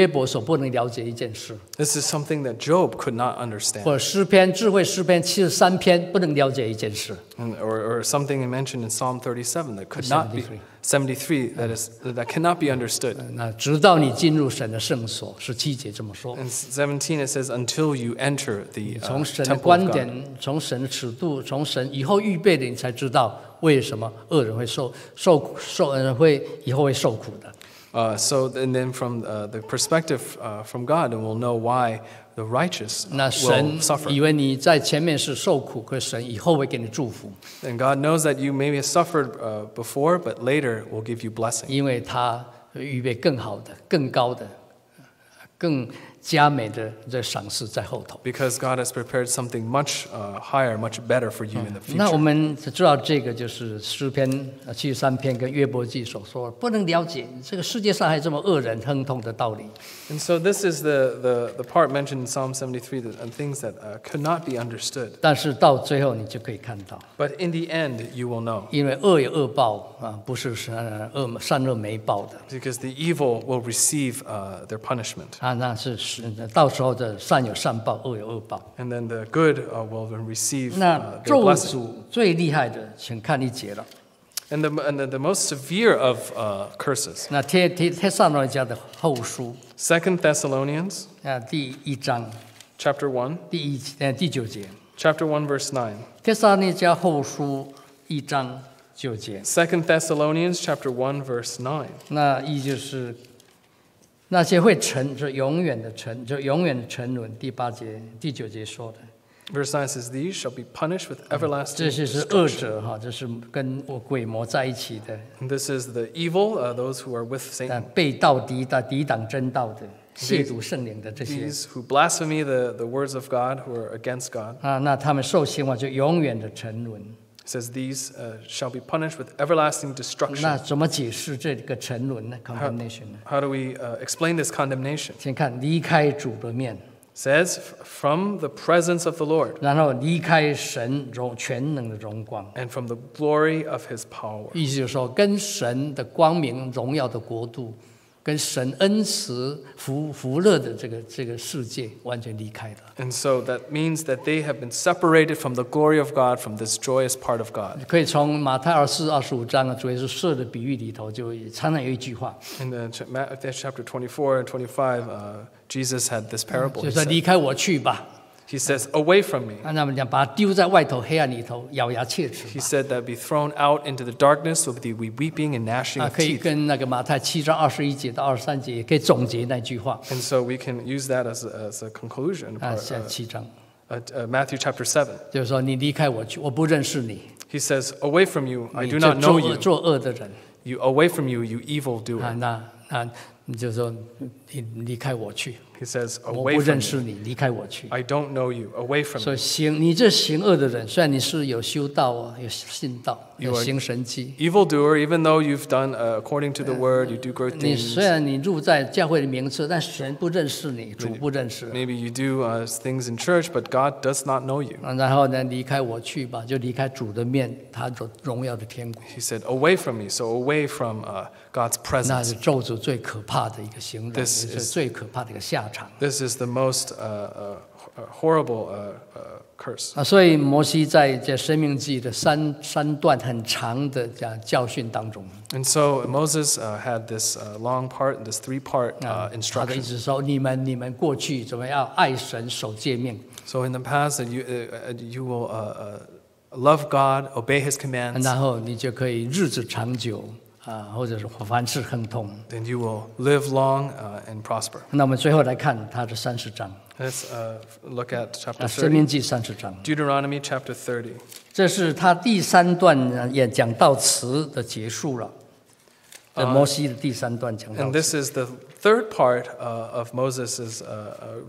伯所不能了解一件事。 This is something that Job could not understand. 或者智慧诗篇73篇不能了解一件事。 Or something mentioned in Psalm 37 that could not be 73 that cannot be understood. 那直到你进入神的圣所，17节这么说。 In 17 it says, until you enter the 从神的 temple 观 of 点 God. 从神的尺度，从神以后预备的，你才知道为什么恶人会以后会受苦的。 So and then from the perspective from God, and we'll know why the righteous 那 will 神 suffer. 以为你在前面是受苦，可是神以后会给你祝福， And God knows that you maybe have suffered before, but later will give you blessing. 因为他预备更好的、更高的、更佳美的这赏赐在后头。 Because God has prepared something much higher, much better for you in the 那我 future. 们知道这个就是诗篇73篇跟约伯记所说，不能了解这个世界上还有这么恶人亨通的道理。 And so this is the part mentioned in Psalm 73 and things that could not be understood. 但是到最后你就可以看到， But in the end, you will know. 因为恶有恶报啊，不是善恶没报的 Because the evil will receive their punishment. 啊，那是到时候的善有善报，恶有恶报。 And then the good will receive 那 their 咒 blessing. 诅最厉害的，请看1节了。 And the most severe of curses. 那帖撒罗尼迦的后书 2 Thessalonians 第1章 chapter 1, 第9节， chapter 1 verse 9. 帖撒罗尼迦后书1章9节， 2 Thessalonians chapter 1 verse 9. 那意就是那些会沉，就永远的沉沦。第8节、第9节说的。 Verse 9 says, These shall be punished with everlasting 这些是恶 destruction. 者哈，这是跟鬼魔在一起的， And this is the evil, those who are with Satan. 背道抵挡真道的，亵渎圣灵的这些 These who blaspheme the words of God, who are against God. 啊，那他们受刑罚就永远的沉沦。 It says, These shall be punished with everlasting 那 destruction. 怎么解释这个沉沦呢 ？condemnation 呢？ How do we explain this condemnation? 先看离开主的面， It says, From the presence of the Lord 然后离开神全能的荣光。 and from the glory of his power. 意思就是说，跟神的光明荣耀的国度，跟神恩慈福乐的这个世界完全离开了。 And so that means that they have been separated from the glory of God, from this joyous part of God. 可以从马太24、25章主耶稣设的比喻里头，就常常有一句话， In Matthew chapter 24 and 25, Jesus had this parable. 就是说离开我去吧。 He says, Away from me. 那么讲，把他丢在外头黑暗里头，咬牙切齿 He 吧。 said that be thrown out into the darkness with the weeping and gnashing of 可以 teeth. 跟那个马太7章21节到23节，也可以总结那句话。 And so we can use that as a conclusion. 下7章 Matthew chapter 7. 就是说，你离开我去，我不认识你， He says, Away from you, I 你 do 就 not know you. 作恶的人 You away from you, you evil 啊， doer. 那你就说你离开我去， He says, 我 Away 不 from 认识 you. 你，离开我去。 I don't know you. Away from 所 me. 以你这行恶的人，虽然你是有修道啊，有信道， You 有 are 行神迹， Evildoer, even though you've done according to the word, you do great 你 things. 虽然你入在教会的名册，但神不认识你，主不认识。 Maybe you do things in church, but God does not know you. 然后呢，离开我去吧，就离开主的面，他荣耀的天国。 He said, Away from me. So away from God's 那是 presence. 咒诅最可怕的一个形容，也 This 是 is- 最可怕的一个下场。 This is the most horrible curse. 所以摩西在这申命记的三段很长的教训当中， And so Moses had this long part, this three-part 他的意 instruction. 思说，你们过去怎么样爱神守诫命， So in the past, that you will love God, obey His commands, 然后你就可以日子长久或者是凡事亨通。 then you will live long and prosper. 那我们最后来看他的30章， Let's look at chapter 申命记30, 30章， Deuteronomy chapter 30. 这是他第3段演讲道词的结束了。摩西的第3段讲道 And 词 this is the third part of Moses'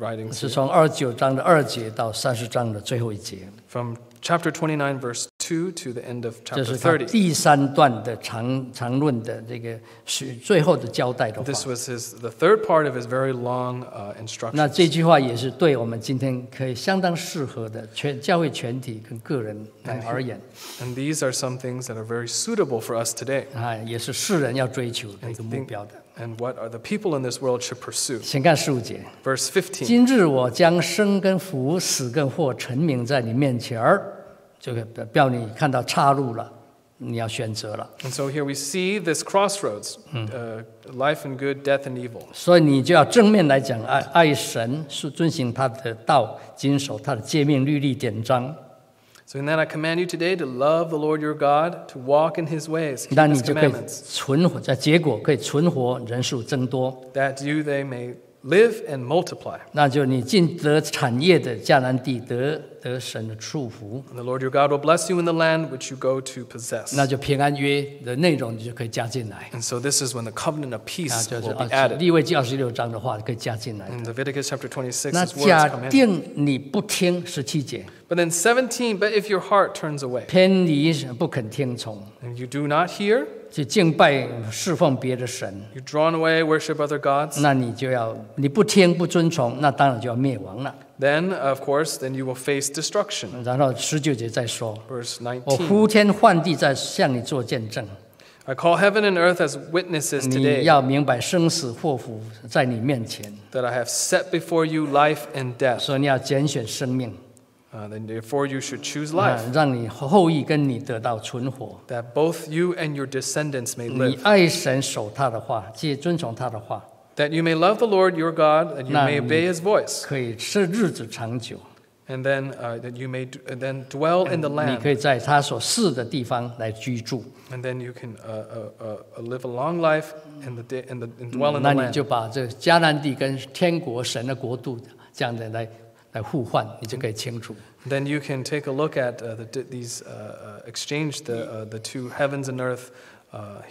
writings, 是从29章的2节到30章的最后一节， from chapter 29, verse 2 to the end of 这 chapter 是他30. 第3段的长论的这个是最后的交代的话。 This was the third part of his very long 那 instructions. 这句话也是对我们今天可以相当适合的教会全体跟个人而言， And these are some things that are very suitable for us today, 也是世人要追求的一个目标的。 and what are the people in this world should pursue. 先看15节， Verse 15. 今日我将生跟福、死跟祸陈明在你面前儿，就表你看到岔路了，你要选择了， And so here we see this crossroads, life and good, death and evil. 所以你就要正面来讲，爱神，是遵行他的道，谨守他的诫命、律例、典章， So in that I command you today to love the Lord your God, to walk in His ways, keep 那你 His 就可以 commandments, 存活，结果可以存活，人数增多。 that they may live and multiply. 那就你进得产业的迦南地得神的祝福， And the Lord your God will bless you in the land which you go to possess. 那就平安约的内容你就可以加进来。 And so this is when the covenant of 那 peace 就是 will be added. 利未记26章的话可以加进来。 In Leviticus chapter 26, 那 His words 假 come in. 定你不听17节， But then 17, but if your heart turns away 偏离不肯听从， and you do not hear, 去敬拜侍奉别的神， you're drawn away, worship other gods, 那你不听不遵从，那当然就要灭亡了。 then of course, then you will face destruction. 然后19节再说， Verse 我 19. 呼天唤地在向你做见证， I call heaven and earth as witnesses 你 today 要明白生死祸福在你面前， that I have set before you life and death. 所以你要拣选生命， Then therefore you should choose life, 让你后裔跟你得到存活。 that both you and your descendants may 你 live. 爱神，守他的话，遵从他的话， That you may love the Lord your God, and you may obey His voice, 可以使日子长久。 and then that you may then dwell in the 你 land, 可以在他所赐的地方来居住， and then you can live a long life and dwell in 那 the 你就 land. 把这迦南地跟天国神的国度这样的来互换，你就可以清楚。 Then you can take a look at these exchange the two heavens and earth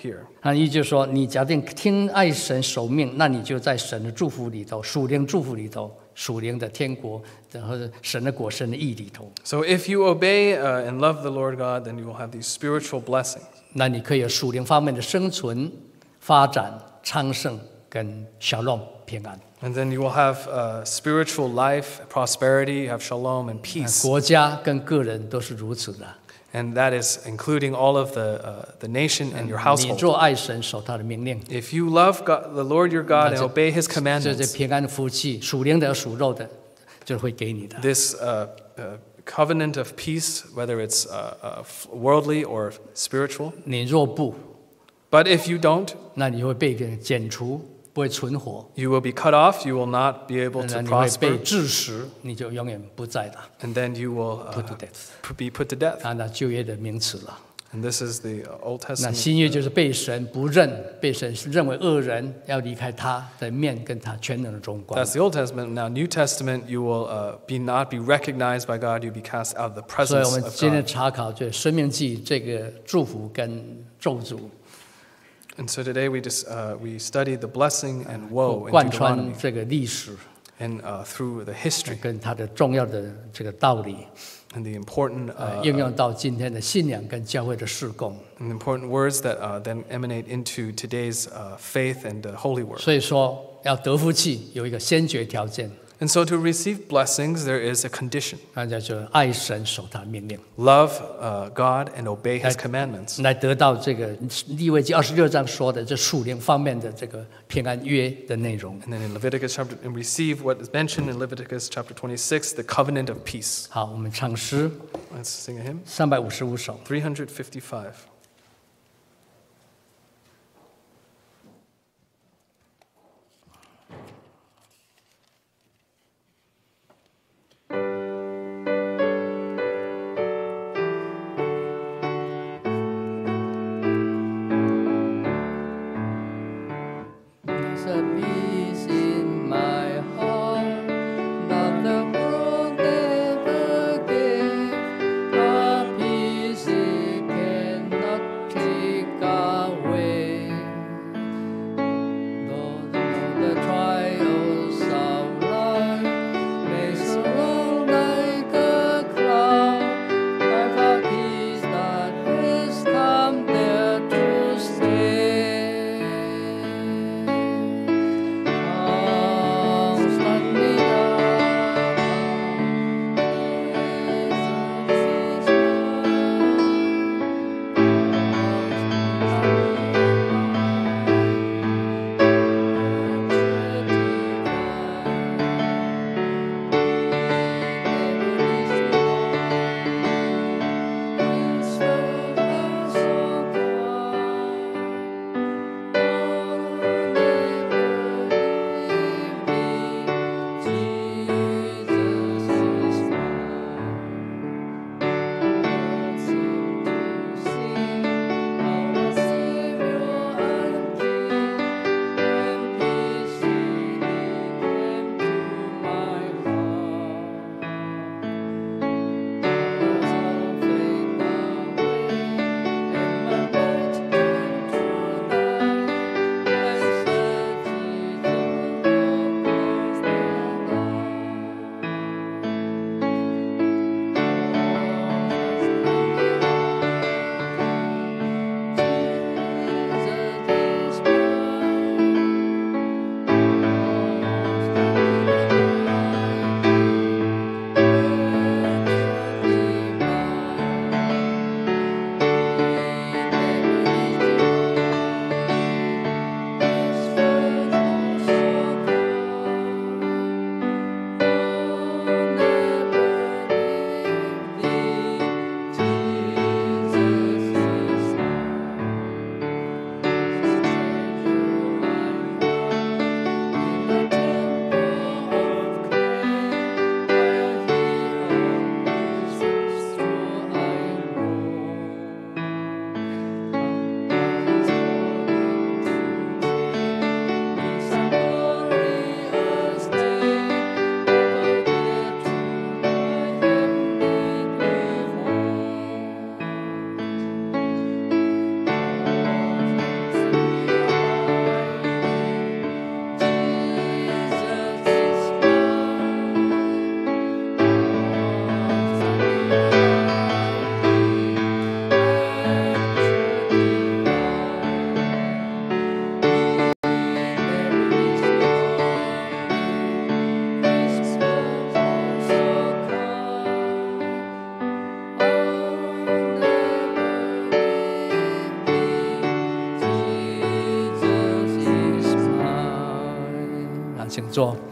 here. 那也就是说，你假定听爱神守命，那你就在神的祝福里头，属灵祝福里头，属灵的天国，然后神的果、神的义里头， So if you obey and love the Lord God, then you will have these spiritual blessings. 那你可以有属灵方面的生存、发展、昌盛跟小龙平安。 And then you will have spiritual life, prosperity, you have shalom and peace. 国家跟个人都是如此的。 And that is including all of the nation and your 你 household. 做爱神，守他的命令， If you love God, the Lord your God and obey His 这 commandments, 平安的福气，属灵的、属肉的，就会给你的。 this covenant of peace, whether it's worldly or spiritual. 你若不， But if you don't, 那你会被剪除，不会存活， you will be cut off, you will not be able 那 to 你会被 prosper, 致死，你就永远不在了。 and then you will Put to death. be put to death. 那旧约的名词了。 And this is the Old 那 Testament. 新约就是被神不认，被神认为恶人，要离开他的面跟他全能的荣光。 That's the Old Testament. Now, New Testament, you will not be recognized by God. You'll be cast out of the 所以我 presence 们 of 今天 God. 查考这生命记这个祝福跟咒诅， And so today we study the blessing and woe in 贯穿 Deuteronomy 这个历史 and through the history 跟它的重要的这个道理， and the important 应用到今天的信仰跟教会的事工。 and important words that then emanate into today's faith and holy work. 所以说，要得福气有一个先决条件， And so to receive blessings, there is a condition. 那就是爱神守他命令， Love God and obey His commandments. 来得到这个利未记26章说的这属灵方面的这个平安约的内容。 And then in Leviticus chapter, and receive what is mentioned in Leviticus chapter 26, the covenant of peace. 好，我们唱诗 Let's sing a hymn. 355首。 355. There's a peace in my heart that the world never gave, a peace it cannot take away. Though the trials of life may surround like a cloud, I've a peace that has come there to stay.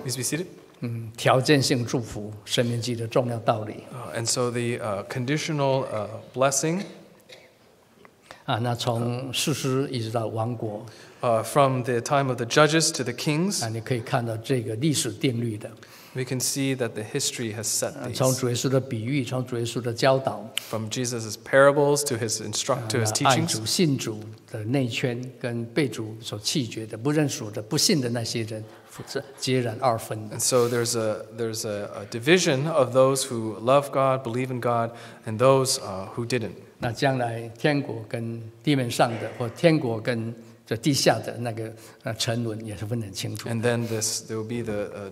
Please be seated. 条件性祝福，生命记的重要道理。 And so the conditional blessing 那从士师一直到王国， from the time of the judges to the kings, 你可以看到这个历史定律的。 we can see that the history has set 从 these. 主耶稣的比喻，从主耶稣的教导， From Jesus' parables to his爱 teachings, 主信主的内圈，跟被主所弃绝的、不认属的、不信的那些人，是截然二分的。 and so there's a division of those who love God, believe in God, and those who didn't. 那将来天国跟地面上的，或天国跟这地下的那个沉沦，也是分得很清楚。 And then there will be the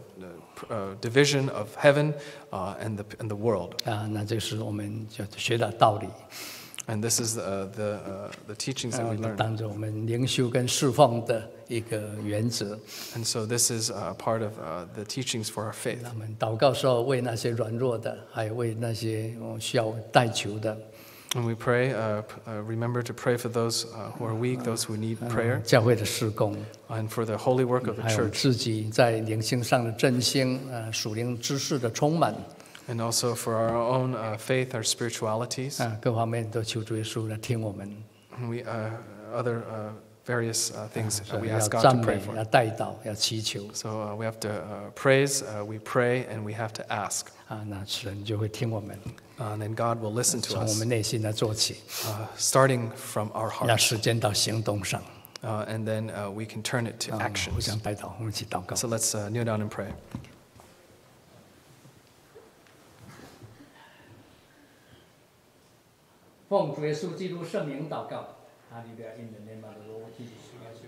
division of heaven and the world. 那这是我们就学到道理。And this is the teachings that we learn. 当着我们灵修跟侍奉的一个原则。And so this is part of the teachings for our faith. 我们祷告时候为那些软弱的，还有为那些需要代求的。When we pray, remember to pray for those who are weak, those who need prayer, 教会的事工， and for the holy work of the 还有 church, 自己在灵性上的振兴，属灵知识的充满， and also for our own faith, our spiritualities, 各方面都求主耶稣来听我们。 and we other various things 所以 we 要 ask God 赞 to 美 pray，for. 要代祷，要祈求。 So we have to praise, we pray, and we have to ask. 那神就会听我们， And then God will listen to 从我 us, 们内心来做起， starting from our 让 heart, 实践到行动上。 and then we can turn it to 互 actions. 相代祷，我们一起祷告。 So let's kneel down and pray. 奉主耶稣基督圣名祷告，哈利路亚！In the name of the Lord Jesus Christ.